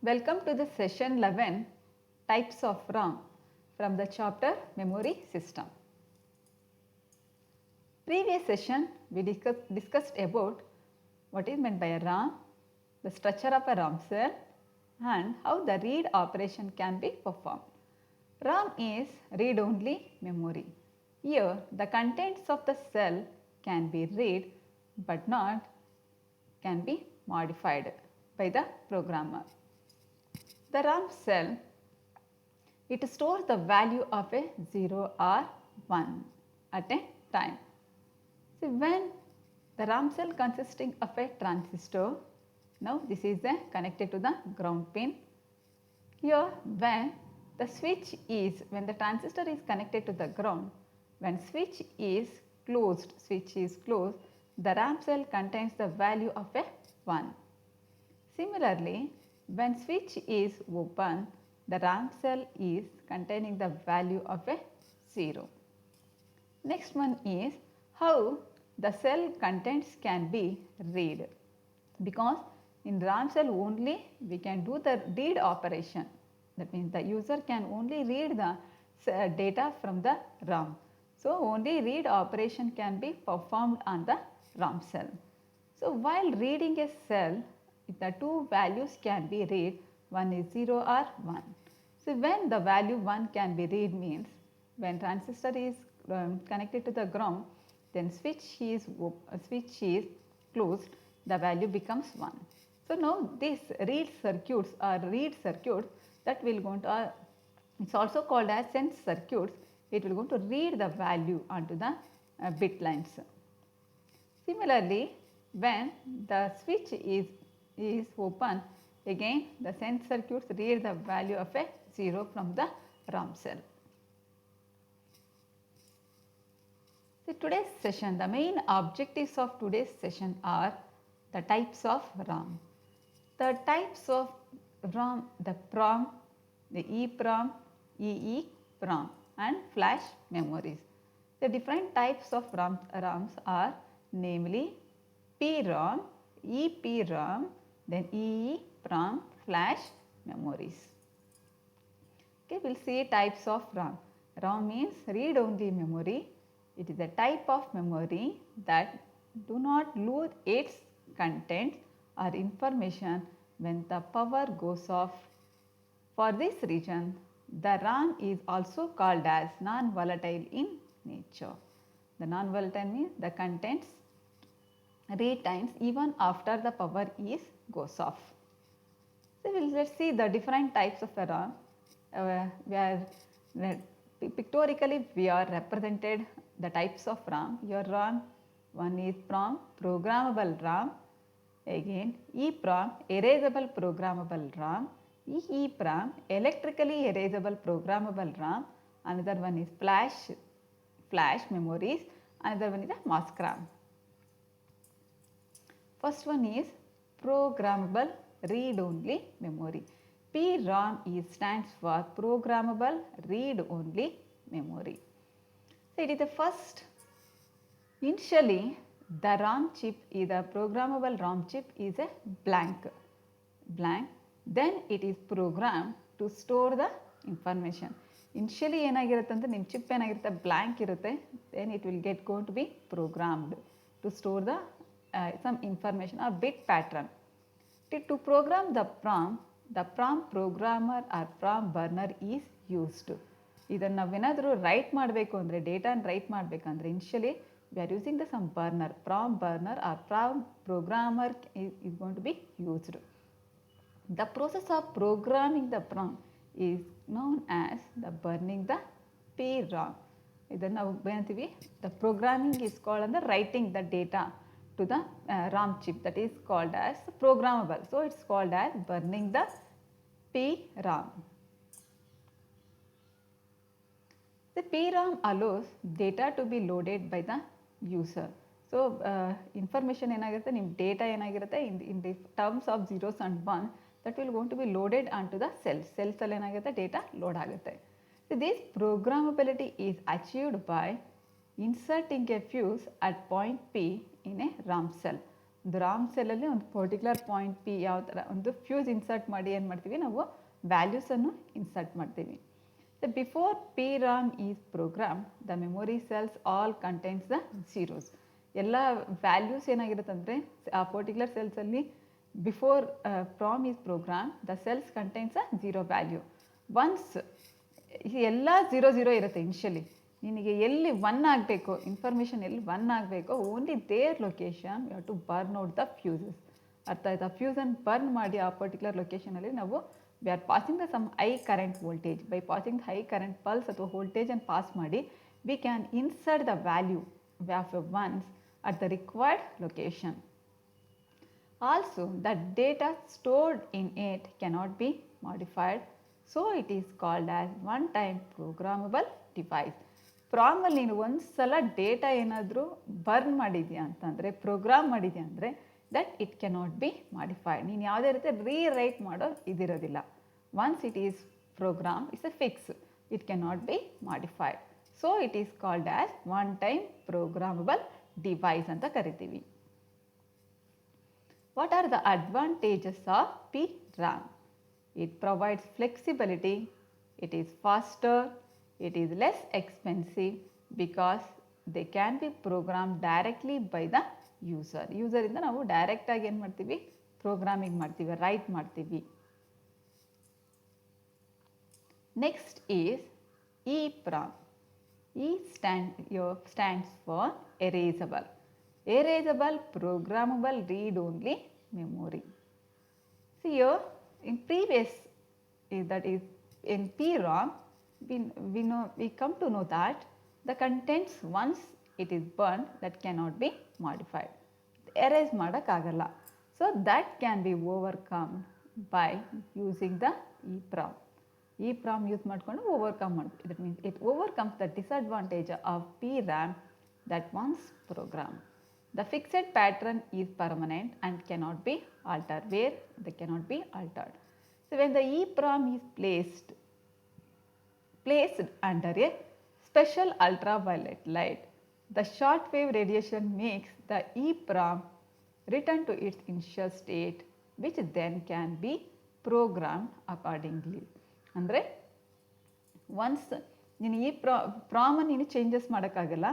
Welcome to the session 11 Types of RAM from the chapter Memory System. Previous session we discussed about what is meant by a RAM, the structure of a RAM cell and how the read operation can be performed. RAM is read-only memory. Here the contents of the cell can be read but not can be modified by the programmer. The RAM cell, it stores the value of a 0 or 1 at a time. See, when the RAM cell consisting of a transistor, now this is connected to the ground pin. Here when the switch is, when the transistor is connected to the ground, when switch is closed, the RAM cell contains the value of a 1. Similarly, when switch is open, the RAM cell is containing the value of a 0. Next one is how the cell contents can be read, because in RAM cell only we can do the read operation. That means the user can only read the data from the RAM. So, only read operation can be performed on the RAM cell. So, while reading a cell, the two values can be read, one is 0 or 1. So, when the value 1 can be read means when transistor is connected to the ground, then switch is closed, the value becomes 1. So, now this read circuits that will go to, it's also called as sense circuits, it will go to read the value onto the bit lines. Similarly, when the switch is open, again the sense circuits read the value of a 0 from the RAM cell. So, today's session, the main objectives of today's session are the types of RAM. The types of RAM, the PROM, the EEPROM, EEPROM and flash memories. The different types of RAMs are namely PROM, EPROM, then EEPROM, flash memories. Okay, we will see types of RAM. RAM means read only memory. It is a type of memory that do not lose its content or information when the power goes off. For this reason, the RAM is also called as non-volatile in nature. The non-volatile means the contents retains even after the power goes off. So, let's see the different types of RAM. Pictorially we are represented the types of RAM. Your RAM, one is PROM, programmable RAM, again EEPROM, erasable programmable RAM, EEPROM, electrically erasable programmable RAM, another one is flash memories, another one is a mask RAM. First one is programmable read-only memory. PROM stands for programmable read-only memory. So, it is the first, initially the RAM chip is a programmable RAM chip is a blank, then it is programmed to store the information. Initially ಏನಾಗಿರುತ್ತೆ ಅಂದರೆ ನಿಮ್ಮ chip ಏನಾಗಿರುತ್ತೆ blank ಇರುತ್ತೆ, then it will get going to be programmed to store the some information or bit pattern. To program the PROM programmer or PROM burner is used. ಇದನ್ನು ನಾವೇನಾದರೂ right ಮಾಡಬೇಕು ಅಂದರೆ ಡೇಟಾನ right ಮಾಡಬೇಕಂದ್ರೆ initially we are using the some burner, PROM burner or PROM programmer is going to be used. The process of programming the PROM is known as the burning the PROM. ಇದನ್ನು ನಾವು ಏನಂತೀವಿ, the programming is called as the writing the data to the RAM chip, that is called as programmable. So, it is called as burning the PROM. The PROM allows data to be loaded by the user. So, information ಏನಾಗಿರುತ್ತೆ, ನಿಮ್ಮ data ಏನಾಗಿರುತ್ತೆ in the terms of zeros and 1 that will going to be loaded onto the cells. Cells ಅಲ್ಲಿ ಏನಾಗುತ್ತೆ data load ಆಗುತ್ತೆ. So, this programmability is achieved by inserting a fuse at point P in a RAM cell. ಒಂದು ರಾಮ್ ಸೆಲ್ಲಲ್ಲಿ ಒಂದು particular point P ಯಾವ ಥರ ಒಂದು fuse insert ಮಾಡಿ ಏನು ಮಾಡ್ತೀವಿ ನಾವು ವ್ಯಾಲ್ಯೂಸನ್ನು ಇನ್ಸರ್ಟ್ ಮಾಡ್ತೀವಿ. So before P ROM is program the memory cells all contains the zeros. ಎಲ್ಲ ವ್ಯಾಲ್ಯೂಸ್ ಏನಾಗಿರುತ್ತೆ ಅಂದರೆ ಆ ಪರ್ಟಿಕ್ಯುಲರ್ ಸೆಲ್ಸಲ್ಲಿ before PROM is program the cells contains a zero value. Once ಎಲ್ಲ ಝೀರೋ ಇರುತ್ತೆ ಇನಿಷಿಯಲಿ, ನಿನಗೆ ಎಲ್ಲಿ ಒನ್ ಆಗಬೇಕು ಇನ್ಫಾರ್ಮೇಷನ್ ಎಲ್ಲಿ ಒನ್ ಆಗಬೇಕೋ only there location you have to burn out the fuses. ಅರ್ಥ ಆಯ್ತಾ? ಫ್ಯೂಸನ್ನು ಬರ್ನ್ ಮಾಡಿ ಆ ಪರ್ಟಿಕ್ಯುಲರ್ ಲೊಕೇಶನಲ್ಲಿ ನಾವು we are passing the some high current voltage. By passing high current pulse ಅಥವಾ ವೋಲ್ಟೇಜನ್ನು ಪಾಸ್ ಮಾಡಿ we can insert the value of a ones at the required location. Also, the data stored in it cannot be modified, so it is called as one-time programmable device. ಪ್ರಾಮಲ್ಲಿ ನೀನು ಒಂದು ಸಲ data ಏನಾದರೂ burn ಮಾಡಿದ್ಯಾ ಅಂತಂದರೆ, program ಮಾಡಿದ್ಯಾ ಅಂದರೆ that it cannot be modified. ನೀನು ಯಾವುದೇ ರೀತಿ ರೀರೈಟ್ ಮಾಡೋ ಇದಿರೋದಿಲ್ಲ. Once it is program it's a fix, it cannot be modified. So it is called as one time programmable device ಅಂತ ಕರಿತೀವಿ. What are the advantages of P ROM? It provides flexibility, it is faster, it is less expensive because they can be programmed directly by the user. ಯೂಸರಿಂದ ನಾವು ಡೈರೆಕ್ಟಾಗಿ ಏನು ಮಾಡ್ತೀವಿ, programming ಮಾಡ್ತೀವಿ, right ಮಾಡ್ತೀವಿ. Next is EEPROM. E stands for erasable. Erasable programmable read-only memory. See here, in previous, that is in PROM, we come to know that the contents once it is burned that cannot be modified. Erase ಮಾಡೋಕ್ಕಾಗಲ್ಲ. So that can be overcome by using the EEPROM. EEPROM use ಮಾಡಿಕೊಂಡು overcome ಮಾಡ್ತೀವಿ. That means it overcomes the disadvantage of PRAM that once programmed. The fixed pattern is permanent and cannot be altered. Where they cannot be altered. So when the EEPROM is placed under a special ultraviolet light, the short wave radiation makes the EEPROM return to its initial state, which then can be programmed accordingly. ಅಂದರೆ once ನೀನು ಈ ಪ್ರಾಮನ್ನು ನೀನು changes ಮಾಡೋಕ್ಕಾಗಲ್ಲ,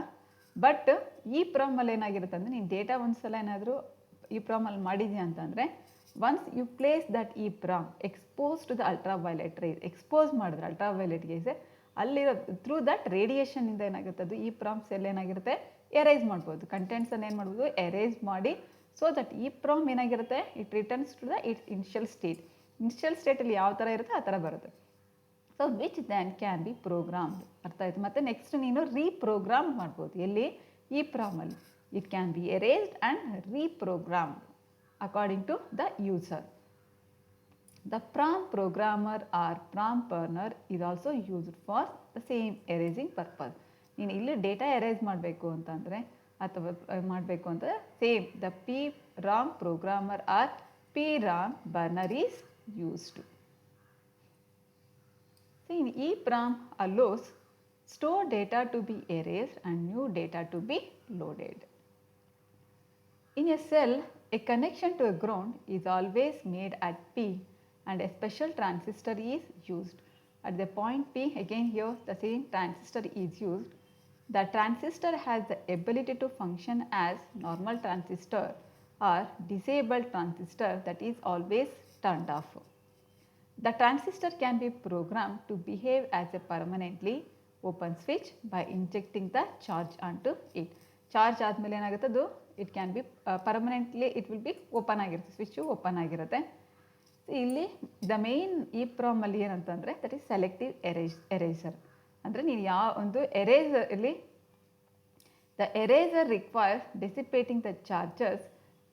but ಈ ಪ್ರಾಮಲ್ಲಿ ಏನಾಗಿರುತ್ತೆ ಅಂದರೆ ನೀನು data ಒಂದು ಸಲ ಏನಾದರೂ ಈ ಪ್ರಾಮಲ್ಲಿ ಮಾಡಿದ್ಯಾ ಅಂತಂದರೆ ಒನ್ಸ್ ಯು ಪ್ಲೇಸ್ ದಟ್ ಈ PROM expose to the ultraviolet rays, expose ಮಾಡಿದ್ರೆ ಅಲ್ಟ್ರಾವೈಲೆಟ್ ರೇಸ್ ಅಲ್ಲಿರೋ ಥ್ರೂ ದಟ್ ರೇಡಿಯೇಷನಿಂದ ಏನಾಗುತ್ತೆ, ಅದು ಈ ಪ್ರಾಮ್ಸ್ ಎಲ್ಲ ಏನಾಗಿರುತ್ತೆ ಎರೇಸ್ ಮಾಡ್ಬೋದು, ಕಂಟೆಂಟ್ಸನ್ನು ಏನು ಮಾಡ್ಬೋದು ಎರೇಸ್ ಮಾಡಿ. ಸೊ ದಟ್ ಈ ಪ್ರಾಮ್ ಏನಾಗಿರುತ್ತೆ it returns to the its initial state. Initial ಸ್ಟೇಟಲ್ಲಿ ಯಾವ ಥರ ಇರುತ್ತೆ ಆ ಥರ ಬರುತ್ತೆ. So which then can be programmed. ಅರ್ಥ ಆಯಿತು? ಮತ್ತು ನೆಕ್ಸ್ಟ್ ನೀನು ರೀಪ್ರೋಗ್ರಾಮ್ ಮಾಡ್ಬೋದು. ಎಲ್ಲಿ? ಈ ಪ್ರಾಮಲ್ಲಿ it can be erased and reprogrammed according to the user. The PROM programmer or PROM burner is also used for the same erasing purpose. ನೀನು ಇಲ್ಲಿ ಡೇಟಾ ಎರೇಸ್ ಮಾಡಬೇಕು ಅಂತಂದರೆ ಅಥವಾ ಮಾಡಬೇಕು ಅಂದರೆ same the PROM programmer or PROM burner is used. So in EEPROM allows stored data to be erased and new data to be loaded. In a cell, a connection to a ground is always made at P and a special transistor is used. At the point P, again here the same transistor is used. The transistor has the ability to function as normal transistor or disabled transistor, that is always turned off. The transistor can be programmed to behave as a permanently open switch by injecting the charge onto it. Charge ಆದಮೇಲೆ ಏನಾಗುತ್ತೆ ಅದು it can B permanently it will be open ಆಗಿರುತ್ತೆ, switch open ಆಗಿರುತ್ತೆ. ಇಲ್ಲಿ the main ಈ ಪ್ರಾಮಲ್ಲಿ ಏನಂತಂದರೆ that is selective eraser. ಅಂದರೆ ನೀವು ಯಾವ ಒಂದು ಎರೇಸರಲ್ಲಿ the eraser requires dissipating the charges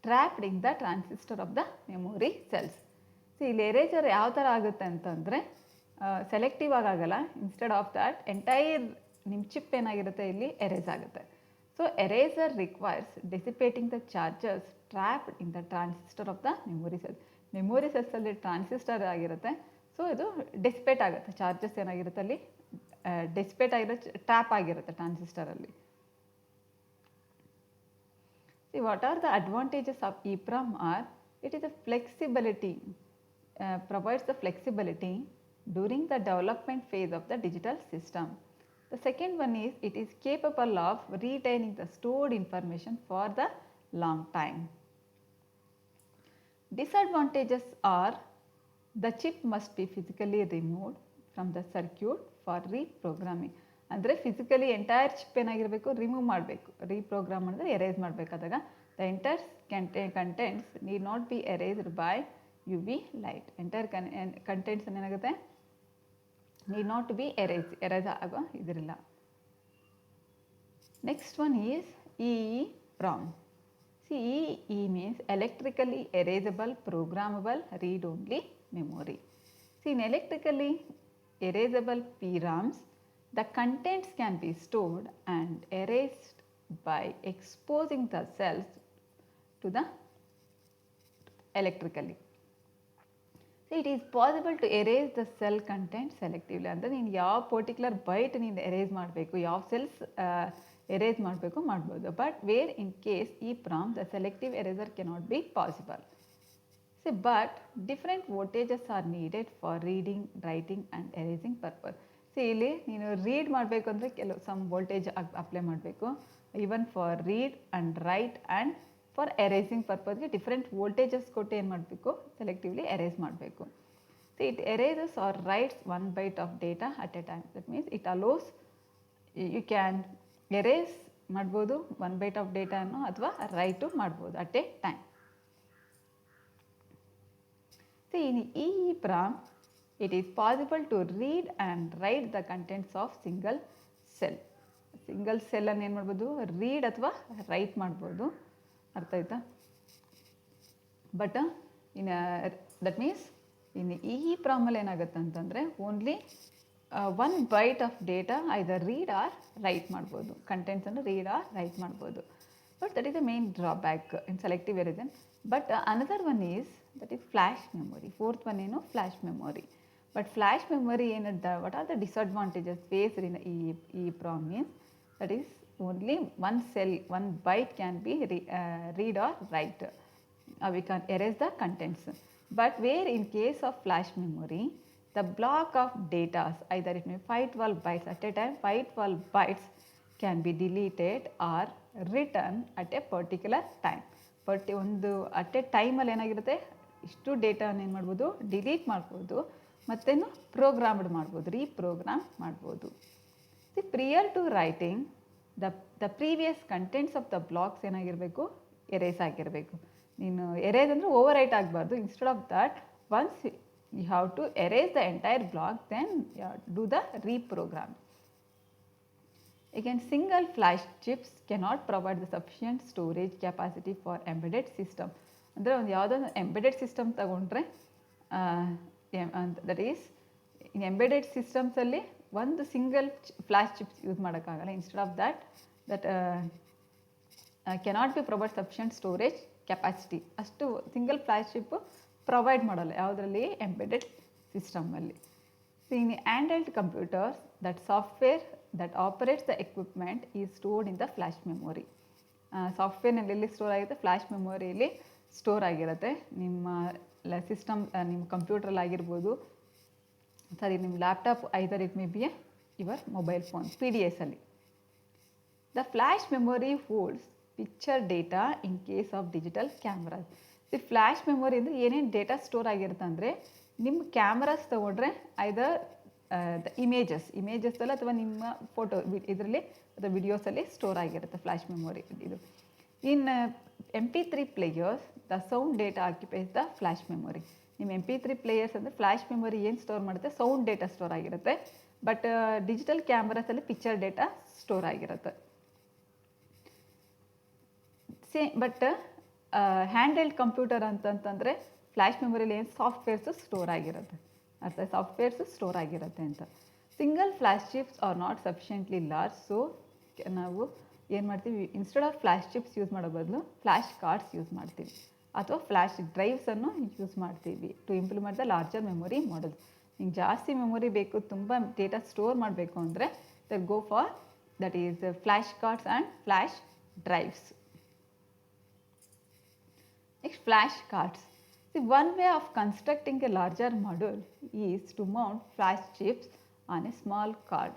trapped in the transistor of the memory cells. So ಇಲ್ಲಿ ಎರೇಸರ್ ಯಾವ ಥರ ಆಗುತ್ತೆ ಅಂತಂದರೆ ಸೆಲೆಕ್ಟಿವ್ ಆಗಲ್ಲ, ಇನ್ಸ್ಟೆಡ್ ಆಫ್ ದ್ಯಾಟ್ ಎಂಟೈರ್ ನಿಮ್ಮ ಚಿಪ್ ಏನಾಗಿರುತ್ತೆ ಇಲ್ಲಿ ಎರೇಸ್ ಆಗುತ್ತೆ. So eraser requires dissipating the charges trapped in the transistor of the memory cells. Memory ಸೆಲ್ಸಲ್ಲಿ ಟ್ರಾನ್ಸಿಸ್ಟರ್ ಆಗಿರುತ್ತೆ. ಸೊ ಇದು ಡಿಸ್ಪೇಟ್ ಆಗುತ್ತೆ, ಚಾರ್ಜಸ್ ಏನಾಗಿರುತ್ತೆ ಅಲ್ಲಿ ಡಿಸ್ಪೇಟ್ ಆಗಿರೋ ಟ್ರ್ಯಾಪ್ ಆಗಿರುತ್ತೆ ಟ್ರಾನ್ಸಿಸ್ಟರಲ್ಲಿ. See, what are the advantages of EEPROM are, it is a flexibility, provides the flexibility during the development phase of the digital system. The second one is, it is capable of retaining the stored information for the long time. Disadvantages are, the chip must be physically removed from the circuit for reprogramming. ಅಂದರೆ physically entire chip ಏನಾಗಿರಬೇಕು, remove ಮಾಡಬೇಕು. Reprogram ಮಾಡಿದ್ರೆ erase ಮಾಡಬೇಕಾದಾಗ the entire contents need not be erased by UV light. Entire contents ಏನಾಗುತ್ತೆ, need not be erase ಆಗೋ ಇದಿರಲ್ಲ. Next one is EEPROM. See, EE means electrically erasable programmable read-only memory. See, in electrically erasable PROMs, the contents can be stored and erased by exposing the cells to the electrically. See, it is possible to erase the cell content selectively. ಅಂದರೆ ನೀನು ಯಾವ particular byte ನೀನು erase ಮಾಡಬೇಕು, ಯಾವ cells erase ಮಾಡಬೇಕು ಮಾಡ್ಬೋದು. But where in case EEPROM the selective eraser cannot be possible. See, but different voltages are needed for reading, writing and erasing purpose. See, ಇಲ್ಲಿ ನೀನು ರೀಡ್ ಮಾಡಬೇಕು ಅಂದರೆ ಕೆಲವು ಸಮ್ ವೋಲ್ಟೇಜ್ ಅಪ್ಲೈ ಮಾಡಬೇಕು. Even for read and write and for erasing ಪರ್ಪಸ್ಗೆ different voltages ಕೊಟ್ಟು ಏನು ಮಾಡಬೇಕು, ಸೆಲೆಕ್ಟಿವ್ಲಿ ಎರೇಸ್ ಮಾಡಬೇಕು. So it erases or writes 1 byte of data at a time. That means it allows, you can erase ಮಾಡ್ಬೋದು 1 byte of ಡೇಟಾನು ಅಥವಾ write ಮಾಡ್ಬೋದು at a time. So in EEPROM, it is possible to read and write the contents of single cell. Single ಸೆಲ್ಲನ್ನು ಏನು ಮಾಡ್ಬೋದು, read ಅಥವಾ write ಮಾಡ್ಬೋದು. ಅರ್ಥ ಆಯ್ತಾ? But in that means in EEPROM ಅಲ್ಲಿ ಏನಾಗುತ್ತೆ ಅಂತಂದರೆ only 1 byte of data either read or write ಮಾಡ್ಬೋದು. ಕಂಟೆಂಟ್ಸನ್ನು ರೀಡ್ ಆರ್ ರೈಟ್ ಮಾಡ್ಬೋದು. But that is the main drawback in selective erasing. But another one is that is flash memory. Fourth one ಏನು, flash memory. But flash memory, what are the disadvantages faced in EEPROM means, that is only one cell, 1 byte can be read or write. We can erase the contents. But where in case of flash memory, the block of data, either it may 512 bytes at a time, 512 bytes can be deleted or written at a particular time. But ಒಂದು at A ಟೈಮಲ್ಲಿ ಏನಾಗಿರುತ್ತೆ, ಇಷ್ಟು ಡೇಟಾನ ಏನು ಮಾಡ್ಬೋದು, delete ಮಾಡ್ಬೋದು, ಮತ್ತೇನು programmed ಮಾಡ್ಬೋದು, reprogram ಮಾಡ್ಬೋದು. See prior to writing the previous contents of the blocks ಏನಾಗಿರಬೇಕು, ಎರೇಸ್ ಆಗಿರಬೇಕು. ನೀನು ಎರೇಸ್ ಅಂದರೆ ಓವರ್ ರೈಟ್ ಆಗಬಾರ್ದು. Instead of that, once you have to erase the entire block, then do the reprogram. Again, single flash chips cannot provide the sufficient storage capacity for embedded system. ಅಂದರೆ ಒಂದು ಯಾವುದೋ embedded system ತಗೊಂಡ್ರೆ, that is in embedded ಸಿಸ್ಟಮ್ಸಲ್ಲಿ ಒಂದು single flash chips use ಮಾಡೋಕ್ಕಾಗಲ್ಲ. Instead of that cannot be provide sufficient storage capacity. ಅಷ್ಟು single flash chip provide ಮಾಡೋಲ್ಲ ಯಾವುದರಲ್ಲಿ, ಎಂಬೆಡೆಡ್ ಸಿಸ್ಟಮಲ್ಲಿ. So in handheld computers, that software that operates the equipment is stored in the flash memory. ಸಾಫ್ಟ್ವೇರ್ನಲ್ಲಿ ಎಲ್ಲಿ store ಆಗುತ್ತೆ, flash ಮೆಮೊರಿಯಲ್ಲಿ store ಆಗಿರುತ್ತೆ. ನಿಮ್ಮ system, ನಿಮ್ಮ ಕಂಪ್ಯೂಟ್ರಲ್ಲಿ ಆಗಿರ್ಬೋದು, ಸಾರಿ ನಿಮ್ಮ laptop, either it may be your mobile phone, PDS ಅಲ್ಲಿ. The flash memory holds picture data in case of digital cameras. The flash memory ಅಂದರೆ ಏನೇನು ಡೇಟಾ ಸ್ಟೋರ್ ಆಗಿರುತ್ತೆ ಅಂದರೆ, ನಿಮ್ಮ ಕ್ಯಾಮ್ರಾಸ್ ತೊಗೊಂಡ್ರೆ ಐದರ್ ದ ಇಮೇಜಸ್ಸಲ್ಲಿ ಅಥವಾ ನಿಮ್ಮ ಫೋಟೋ ಇದರಲ್ಲಿ ಅಥವಾ ವಿಡಿಯೋಸಲ್ಲಿ ಸ್ಟೋರ್ ಆಗಿರುತ್ತೆ ಫ್ಲ್ಯಾಶ್ ಮೆಮೊರಿ ಇದು. In MP3 players, the sound data occupies the flash memory. ನಿಮ್ಮ MP3 ಪ್ಲೇಯರ್ಸ್ ಅಂದರೆ ಫ್ಲ್ಯಾಶ್ ಮೆಮೊರಿ ಏನು ಸ್ಟೋರ್ ಮಾಡುತ್ತೆ, ಸೌಂಡ್ ಡೇಟಾ ಸ್ಟೋರ್ ಆಗಿರುತ್ತೆ. ಬಟ್ ಡಿಜಿಟಲ್ ಕ್ಯಾಮ್ರಾಸಲ್ಲಿ ಪಿಕ್ಚರ್ ಡೇಟಾ ಸ್ಟೋರ್ ಆಗಿರುತ್ತೆ. ಬಟ್ ಹ್ಯಾಂಡ್ಹೆಲ್ಡ್ ಕಂಪ್ಯೂಟರ್ ಅಂತಂತಂದರೆ ಫ್ಲ್ಯಾಶ್ ಮೆಮೊರಿಲಿ ಏನು ಸಾಫ್ಟ್ವೇರ್ಸು ಸ್ಟೋರ್ ಆಗಿರುತ್ತೆ. ಅರ್ಥ, ಸಾಫ್ಟ್ವೇರ್ಸು ಸ್ಟೋರ್ ಆಗಿರುತ್ತೆ ಅಂತ. Single flash chips are not sufficiently large. So ನಾವು ಏನು ಮಾಡ್ತೀವಿ, instead of flash chips use ಮಾಡೋ ಬದಲು ಫ್ಲ್ಯಾಶ್ ಕಾರ್ಡ್ಸ್ ಯೂಸ್ ಮಾಡ್ತೀವಿ ಅಥವಾ ಫ್ಲ್ಯಾಶ್ ಡ್ರೈವ್ಸನ್ನು ಯೂಸ್ ಮಾಡ್ತೀವಿ to implement the larger memory models. ನಿಮ್ಗೆ ಜಾಸ್ತಿ ಮೆಮೊರಿ ಬೇಕು, ತುಂಬ ಡೇಟಾ ಸ್ಟೋರ್ ಮಾಡಬೇಕು ಅಂದರೆ that go for that is flash cards and flash drives. Next, flashcards. See, one way of constructing a larger module is to mount flash chips on a small card.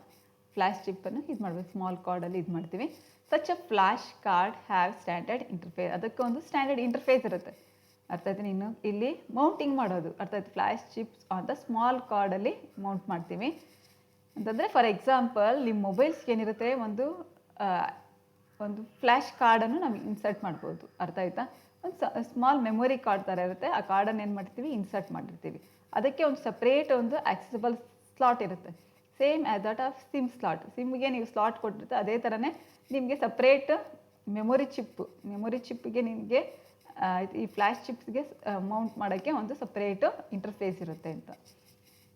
Flash ಚಿಪ್ಪನ್ನು ಇದು ಮಾಡಬೇಕು, small ಕಾರ್ಡಲ್ಲಿ ಇದು ಮಾಡ್ತೀವಿ. Such a flash card have standard interface. ಅದಕ್ಕೆ ಒಂದು standard interface ಇರುತ್ತೆ. ಅರ್ಥ ಆಯ್ತು? ನೀನು ಇಲ್ಲಿ ಮೌಂಟಿಂಗ್ ಮಾಡೋದು ಅರ್ಥ ಆಯ್ತು. Flash chips on the small ಕಾರ್ಡಲ್ಲಿ ಮೌಂಟ್ ಮಾಡ್ತೀವಿ ಅಂತಂದರೆ, ಫಾರ್ ಎಕ್ಸಾಂಪಲ್ ನಿಮ್ಮ ಮೊಬೈಲ್ಸ್ಗೆ ಏನಿರುತ್ತೆ, ಒಂದು ಫ್ಲ್ಯಾಶ್ ಕಾರ್ಡನ್ನು ನಾವು ಇನ್ಸರ್ಟ್ ಮಾಡ್ಬೋದು. ಅರ್ಥ ಆಯ್ತಾ? ಒಂದು ಸ್ಮಾಲ್ ಮೆಮೊರಿ ಕಾರ್ಡ್ ಥರ ಇರುತ್ತೆ. ಆ ಕಾರ್ಡನ್ನು ಏನು ಮಾಡ್ತೀವಿ, ಇನ್ಸರ್ಟ್ ಮಾಡಿರ್ತೀವಿ. ಅದಕ್ಕೆ ಒಂದು ಸಪ್ರೇಟ್ ಒಂದು ಆಕ್ಸೆಸಿಬಲ್ ಸ್ಲಾಟ್ ಇರುತ್ತೆ, same as that of SIM slot. ಸಿಮ್ಗೆ ನೀವು ಸ್ಲಾಟ್ ಕೊಟ್ಟಿರುತ್ತೆ, ಅದೇ ಥರನೇ ನಿಮಗೆ ಸಪ್ರೇಟ್ ಮೆಮೊರಿ ಚಿಪ್ಪಿಗೆ ನಿಮಗೆ ಈ ಫ್ಲ್ಯಾಶ್ ಚಿಪ್ಸ್ಗೆ ಮೌಂಟ್ ಮಾಡೋಕ್ಕೆ ಒಂದು ಸಪ್ರೇಟು ಇಂಟರ್ಫೇಸ್ ಇರುತ್ತೆ ಅಂತ.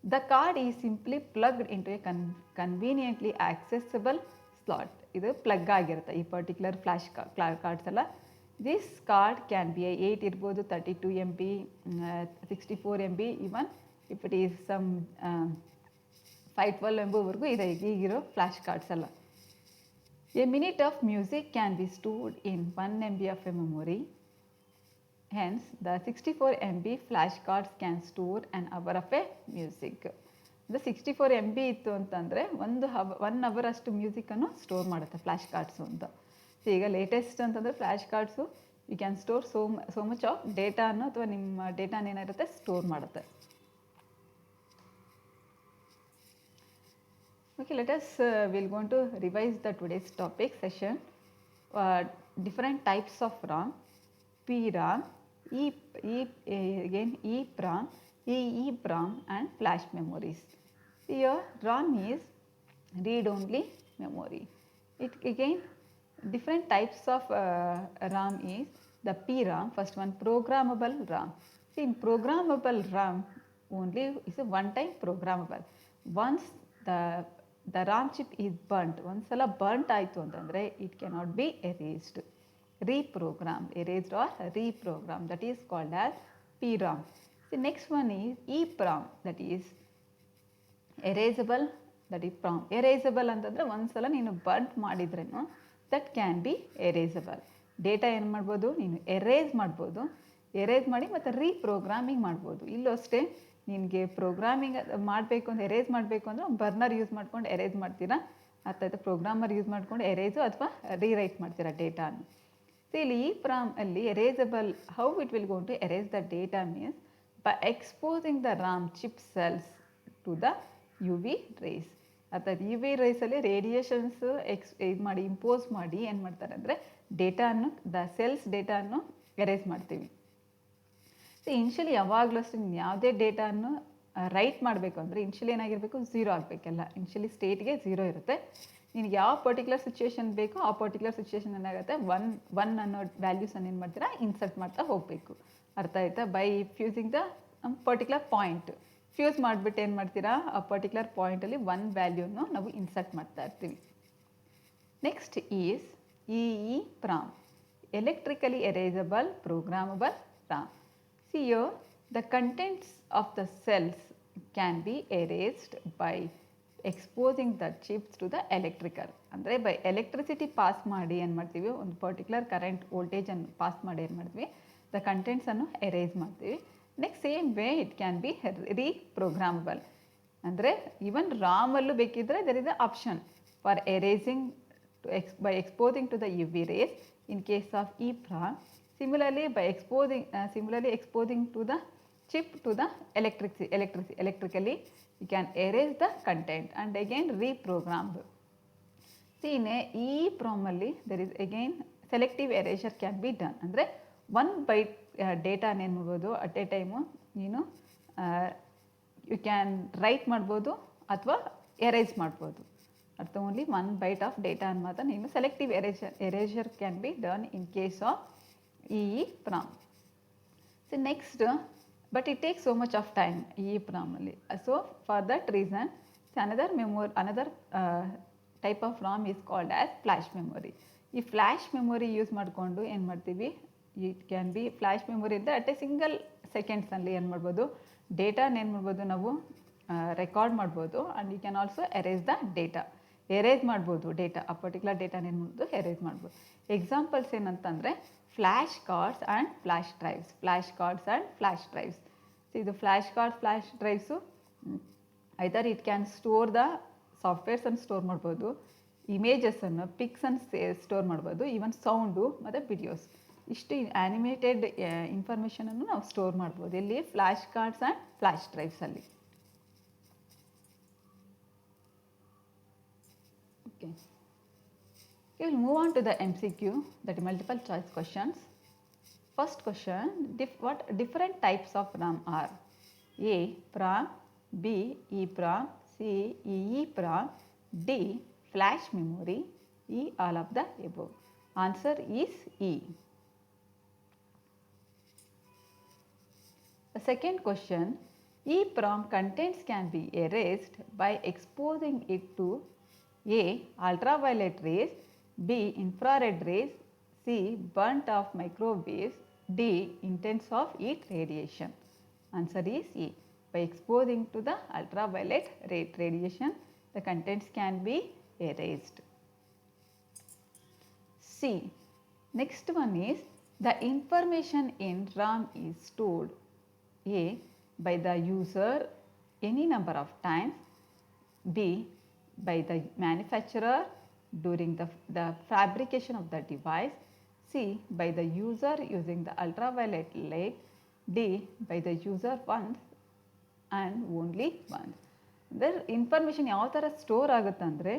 The card is simply plugged into a conveniently accessible slot. ಇದು ಪ್ಲಗ್ ಆಗಿರುತ್ತೆ ಈ ಪರ್ಟಿಕ್ಯುಲರ್ ಫ್ಲ್ಯಾಶ್ ಕಾರ್ಡ್ಸ್ ಎಲ್ಲ. ದಿಸ್ ಕಾರ್ಡ್ ಕ್ಯಾನ್ ಬಿ 8 ಇರ್ಬೋದು, 32 MB, 64 MB, even if it is some 512 MB ಇದೆ ಈಗಿರೋ ಫ್ಲ್ಯಾಶ್ ಕಾರ್ಡ್ಸ್ ಎಲ್ಲ. A minute of music can be stored in 1 MB of a memory. Hence the 64 MB flash cards can store an hour of a music. ಅಂದರೆ 64 MB ಇತ್ತು ಅಂತಂದರೆ 1 hour ಅಷ್ಟು ಮ್ಯೂಸಿಕನ್ನು store ಮಾಡುತ್ತೆ flash cards ಅಂತ. So ಈಗ latest ಅಂತಂದರೆ flash cards you can store so much of ಡೇಟಾನು ಅಥವಾ ನಿಮ್ಮ ಡೇಟಾನ ಏನಿರುತ್ತೆ ಸ್ಟೋರ್ ಮಾಡುತ್ತೆ. Okay, we'll going to revise the today's topic session. Different types of RAM: PRAM, EEPROM, EEPROM, and flash memories. Here, RAM is read-only memory. It again, different types of RAM is the PRAM. First one, programmable RAM. See, in programmable RAM only is a one-time programmable. Once the RAM chip is burnt, ಒಂದ್ಸಲ burnt ಆಯಿತು ಅಂತಂದರೆ it cannot be erased, reprogrammed, erased or reprogrammed. That is called as PRAM. The next one is EEPROM, that is erasable, that is PROM. Erasable ಅಂತಂದರೆ ಒಂದ್ಸಲ ನೀನು burnt ಮಾಡಿದ್ರೇನು that can be erasable. Data ಏನು ಮಾಡ್ಬೋದು, ನೀನು erase ಮಾಡ್ಬೋದು, erase ಮಾಡಿ ಮತ್ತು ರೀಪ್ರೋಗ್ರಾಮಿಂಗ್ ಮಾಡ್ಬೋದು. ಇಲ್ಲೂ ಅಷ್ಟೇ, ನಿನಗೆ ಪ್ರೋಗ್ರಾಮಿಂಗ್ ಮಾಡಬೇಕು ಅಂತ ಎರೇಸ್ ಮಾಡಬೇಕು ಅಂದರೆ ಬರ್ನರ್ ಯೂಸ್ ಮಾಡ್ಕೊಂಡು ಎರೇಸ್ ಮಾಡ್ತೀರಾ, ಅಥವಾ ಪ್ರೋಗ್ರಾಮರ್ ಯೂಸ್ ಮಾಡ್ಕೊಂಡು ಎರೇಸು ಅಥವಾ ರೀರೈಟ್ ಮಾಡ್ತೀರಾ ಡೇಟಾನು. ಸೊ ಇಲ್ಲಿ ಈ ಪ್ರಾಮ್ ಅಲ್ಲಿ erasable, how it will gone to erase the data means by exposing the RAM chip cells to the UV rays. ಅರ್ಥಾತ್ UV ರೇಸಲ್ಲಿ ರೇಡಿಯೇಷನ್ಸ್ ಇದು ಮಾಡಿ ಇಂಪೋಸ್ ಮಾಡಿ ಏನು ಮಾಡ್ತಾರೆ ಅಂದರೆ ಡೇಟಾನು, ದ ಸೆಲ್ಸ್ ಡೇಟಾನು ಎರೇಸ್ ಮಾಡ್ತೀವಿ. ಸೊ ಇನ್ಷಿಯಲಿ ಯಾವಾಗಲೂ ಅಷ್ಟೇ ಯಾವುದೇ ಡೇಟಾನು ರೈಟ್ ಮಾಡಬೇಕು ಅಂದರೆ ಇನ್ಷಿಯಲಿ ಏನಾಗಿರಬೇಕು, 0 ಆಗಬೇಕೆಲ್ಲ. ಇನ್ಷಿಯಲಿ ಸ್ಟೇಟ್ಗೆ 0 ಇರುತ್ತೆ. ನಿನಗೆ ಯಾವ ಪರ್ಟಿಕ್ಯುಲರ್ ಸಿಚುವೇಶನ್ ಬೇಕೋ ಆ ಪರ್ಟಿಕ್ಯುಲರ್ ಸಿಚುವೇಶನ್ ಏನಾಗುತ್ತೆ, ಒನ್ ಅನ್ನೋ ವ್ಯಾಲ್ಯೂಸನ್ನು ಏನು ಮಾಡ್ತೀರಾ, ಇನ್ಸರ್ಟ್ ಮಾಡ್ತಾ ಹೋಗಬೇಕು. ಅರ್ಥ ಆಯ್ತಾ? By fusing the particular point fuse ಮಾಡಿಬಿಟ್ಟು ಏನು ಮಾಡ್ತೀರಾ, ಆ ಪರ್ಟಿಕ್ಯುಲರ್ ಪಾಯಿಂಟಲ್ಲಿ 1 ವ್ಯಾಲ್ಯೂನು ನಾವು ಇನ್ಸರ್ಟ್ ಮಾಡ್ತಾ ಇರ್ತೀವಿ. Next is EEPROM, electrically erasable programmable RAM. See here, the contents of the cells can be erased by exposing the chips to the electrical. ಅಂದರೆ by electricity pass ಮಾಡಿ ಏನು ಮಾಡ್ತೀವಿ, ಒಂದು ಪರ್ಟಿಕ್ಯುಲರ್ ಕರೆಂಟ್ ವೋಲ್ಟೇಜನ್ನು ಪಾಸ್ ಮಾಡಿ ಏನು ಮಾಡ್ತೀವಿ, ದ ಕಂಟೆಂಟ್ಸನ್ನು erase ಮಾಡ್ತೀವಿ. Next same way it can be reprogrammable. ಅಂದರೆ ಈವನ್ ರಾಮಲ್ಲೂ ಬೇಕಿದ್ದರೆ there is a option for erasing by exposing to the UV rays in case of EEPROM. Similarly, by exposing to the chip to the electrically, you can erase the content and again reprogram. See, in EEPROM ಅಲ್ಲಿ there is again selective erasure can be done. ಅಂದರೆ 1 byte data ಏನು ಮಾಡ್ಬೋದು at A time ನೀನು you can write ಮಾಡ್ಬೋದು ಅಥವಾ erase ಮಾಡ್ಬೋದು. ಅರ್ಥ only 1 byte of data ಅನ್ನು ಮಾತ್ರ ನೀನು selective erasure can be done in case of EEPROM. So next, but it takes so much of time EEPROM ಅಲ್ಲಿ. So for that reason another type of RAM is called as flash memory. ಈ flash memory use ಮಾಡಿಕೊಂಡು ಏನು ಮಾಡ್ತೀವಿ, it can be flash memory ಅಂತ at a single ಸೆಕೆಂಡ್ಸಲ್ಲಿ ಏನು ಮಾಡ್ಬೋದು, ಡೇಟಾನ ಏನು ಮಾಡ್ಬೋದು ನಾವು ರೆಕಾರ್ಡ್ ಮಾಡ್ಬೋದು. And you can also erase the data, erase ಮಾಡ್ಬೋದು ಡೇಟಾ, ಆ ಪರ್ಟಿಕ್ಯುಲರ್ ಡೇಟಾನ ಏನು ಮಾಡ್ಬೋದು ಎರೇಸ್ ಮಾಡ್ಬೋದು. ಎಕ್ಸಾಂಪಲ್ಸ್ ಏನಂತಂದರೆ, flash cards and flash drives. Flash cards and flash drives. See the flash cards, flash drives, either it can store the softwares ಅನ್ನು store ಮಾಡ್ಬೋದು, ಇಮೇಜಸನ್ನು ಪಿಕ್ಸನ್ನು ಸ್ಟೋರ್ ಮಾಡ್ಬೋದು, ಈವನ್ ಸೌಂಡು ಮತ್ತು ವಿಡಿಯೋಸ್ ಇಷ್ಟು ಆ್ಯನಿಮೇಟೆಡ್ ಇನ್ಫಾರ್ಮೇಷನನ್ನು ನಾವು ಸ್ಟೋರ್ ಮಾಡ್ಬೋದು ಇಲ್ಲಿ ಫ್ಲ್ಯಾಶ್ ಕಾರ್ಡ್ಸ್ ಆ್ಯಂಡ್ ಫ್ಲ್ಯಾಶ್ ಡ್ರೈವ್ಸಲ್ಲಿ. Okay, we will move on to the MCQ, that is multiple choice questions. First question, what different types of RAM are? A. PROM, B. EEPROM, C. EEPROM, D. Flash memory, E. all of the above. Answer is E. The second question, EEPROM contents can be erased by exposing it to A. ultraviolet rays, B. infrared rays, C. burnt off microwaves, D. intense of heat radiation. Answer is E. By exposing to the ultraviolet radiation, the contents can be erased. C. Next one is the information in RAM is stored A. by the user any number of times, B. by the manufacturer during the fabrication of the device, C. by the user using the ultraviolet light, D. by the user once and only once. ಅಂದರೆ information ಯಾವ ಥರ store ಆಗುತ್ತೆ ಅಂದರೆ,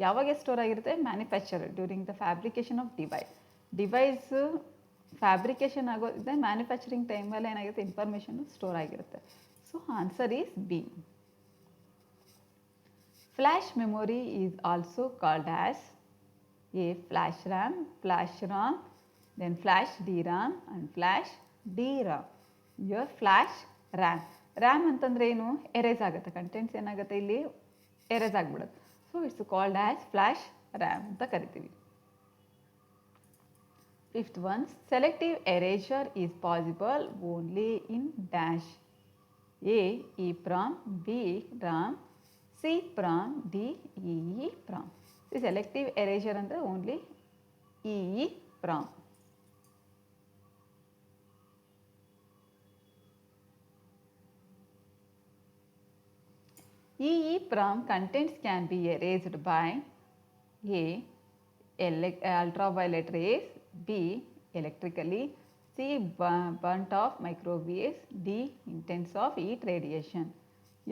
ಯಾವಾಗ store ಆಗಿರುತ್ತೆ? Manufacturer during the fabrication of device fabrication ಆಗೋದ್ರೆ manufacturing ಟೈಮಲ್ಲಿ ಏನಾಗಿರುತ್ತೆ, ಇನ್ಫಾರ್ಮೇಷನ್ನು ಸ್ಟೋರ್ ಆಗಿರುತ್ತೆ. So answer is B. Flash memory is also called as A. flash RAM, flash ROM, then flash DRAM and flash DRAM. Your flash RAM. RAM ಅಂತಂದ್ರೆ ಏನು? Erase ಆಗುತ್ತೆ, contents ಏನಾಗುತ್ತೆ ಇಲ್ಲಿ ಎರೇಸ್ ಆಗಿಬಿಡುತ್ತೆ. So it's called as flash RAM ಅಂತ ಕರಿತೀವಿ. Fifth one, selective erasure is possible only in dash. A. EEPROM, B. RAM, C. PROM, D. EEPROM. See, selective erasure ಅಂದರೆ only EEPROM. EEPROM contents can be erased by A. ultraviolet rays, B. electrically, C. burnt off microwaves, D. intense of heat radiation.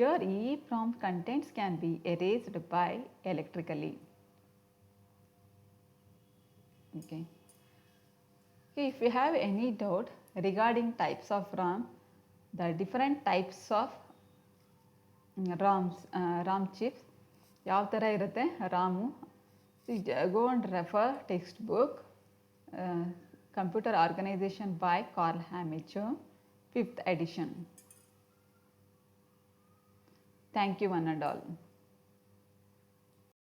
Your EEPROM contents can be erased by electrically. Okay. If you have any doubt regarding types of RAM, the different types of RAM chips ಯಾವ ಥರ ಇರುತ್ತೆ Ramu, go and refer textbook Computer Organization by Carl Hamilton, 5th edition. Thank you one and all.